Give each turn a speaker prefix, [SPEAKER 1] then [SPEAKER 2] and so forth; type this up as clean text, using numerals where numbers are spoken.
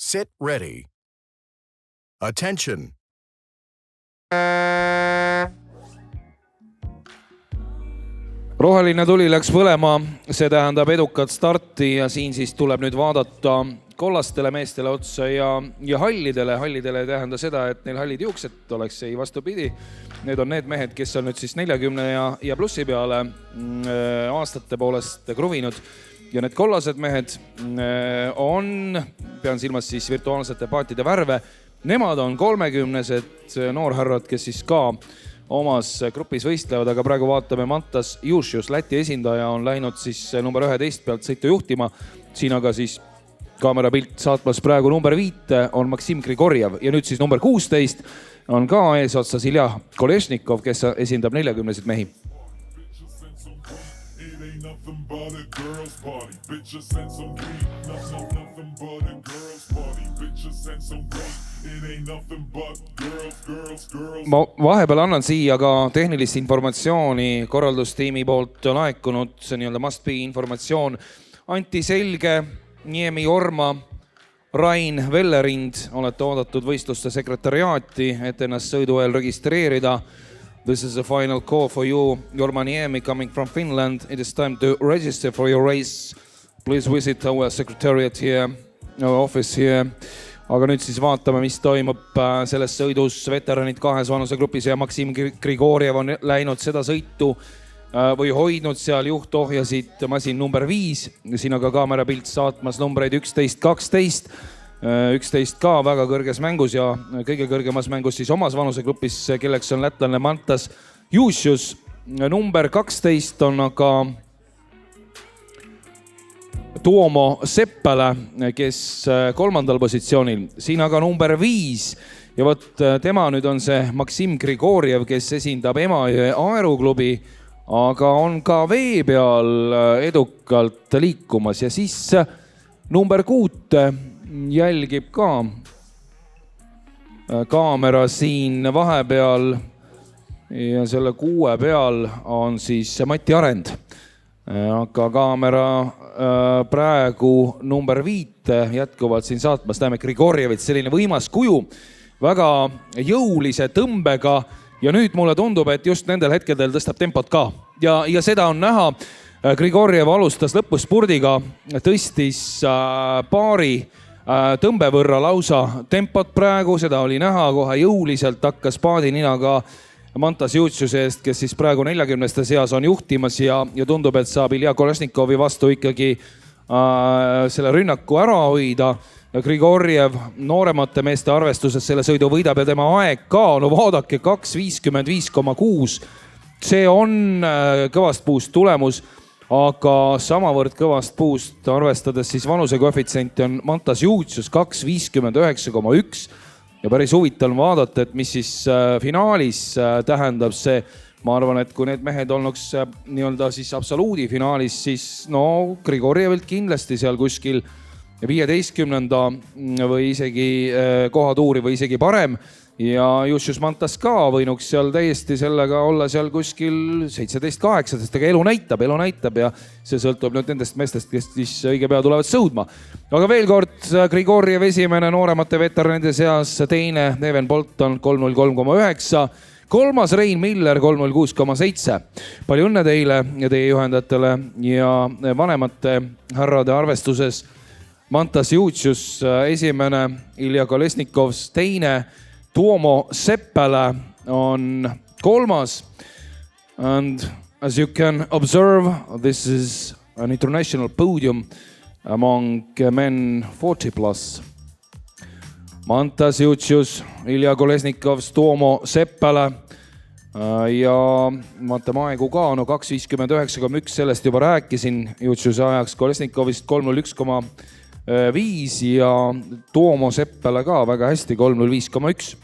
[SPEAKER 1] Sit ready. Attention.
[SPEAKER 2] Roheline tuli läks põlema, see tähendab edukat starti ja siin siis tuleb nüüd vaadata kollastele meestele otsa ja hallidele. Hallidele ei tähenda seda, et neil hallid juuksed oleks, ei vastupidi. Need on need mehed, kes on nüüd siis 40 ja plussi peale aastate poolest kruvinud. Ja need kollased mehed on, pean silmas siis virtuaalsete paatide värve, nemad on 30-sed noorharrad, kes siis ka omas grupis võistlevad, aga praegu vaatame Mantas Jussius, Läti esindaja on läinud siis number 11 pealt sõitu juhtima. Siin aga siis kaamerapilt saatmas praegu number 5 on Maksim Grigorjev ja nüüd siis number 16 on ka eesotsas Ilja Kolesnikov, kes esindab 40-sid mehi. Ma vahepeal annan siia ka tehnilist informatsiooni korraldustiimi poolt laekunud, see nii-öelda must be informatsioon. Anti Selge, Niemi Orma, Rain Vellerind, olete oodatud võistluste sekretariaati, et ennast sõidu eel registreerida. This is a final call for you, Jorma Niemi coming from Finland. It is time to register for your race. Please visit our secretariat here, our office here. Aga nüüd siis vaatame, mis toimub selles sõidus. Veteranid kahes vanusegrupis ja Maksim Grigorjev on läinud seda sõitu või hoidnud seal juhtohjasid masin number 5. Siin aga kaamerapilt saatmas numbreid 11-12. 11 ka väga kõrges mängus ja kõige kõrgemas mängus siis omas vanusegrupis, kelleks on lätlane Mantas Jussius. Number 12 on aga Tuomo Seppälä, kes 3. positsioonil. Siin aga number 5 ja võt tema nüüd on see Maksim Grigorjev, kes esindab Emajõe aeruklubi, aga on ka vee peal edukalt liikumas ja siis number 6 jälgib ka kaamera siin vahepeal ja selle 6 peal on siis Mati Arend. Aga kaamera praegu number 5 jätkuvalt siin saatmas. Näeme Grigorjevit, selline võimas kuju, väga jõulise tõmbega ja nüüd mulle tundub, et just nendel hetkedel tõstab tempot ka. Ja seda on näha. Grigorjev alustas lõpuspurdiga, tõstis paari tõmbe võrra lausa tempot praegu, seda oli näha kohe jõuliselt, hakkas paadi ninaga Mantas Jussiuse eest, kes siis praegu 40-ste seas on juhtimas ja tundub, et saab Ilja Kolesnikovi vastu ikkagi selle rünnaku ära hoida. Grigorjev nooremate meeste arvestuses selle sõidu võidab ja tema aeg ka, no vaadake 2.55,6. See on kõvast puust tulemus, aga samavõrd kõvast puust arvestades siis vanuse koefitsient on Mantas Jussius 2.59,1 ja päris huvitav on vaadata, et mis siis finaalis tähendab see. Ma arvan, et kui need mehed olnuks nii-öelda siis absoluudi finaalis, siis no Grigorjevilt kindlasti seal kuskil 15. või isegi kohatuuri või isegi parem. Ja Jussius Mantas ka võinuks seal täiesti sellega olla seal kuskil 17-8, sest elu näitab ja see sõltub nüüd nendest meestest, kes siis õige pea tulevad sõudma. Aga veel kord Grigorjev esimene nooremate veteranide seas, teine Neven Bolton 3.03,9, kolmas Rein Miller 3.06,7. Palju õnne teile ja teie juhendajatele ja vanemate härrade arvestuses Mantas Jussius esimene, Ilja Kolesnikovs teine, Tuomo Seppälä on kolmas. And as you can observe, this is an international podium among men 40+. Mantas Jussius, Ilja Kolesnikovs, Tuomo Seppälä ja vaatame aegu ka, no 2.59,1, sellest juba rääkisin Jussiuse ajaks, Kolesnikovist 3.01,5 ja Tuomo Seppälä ka väga hästi 3.05,1.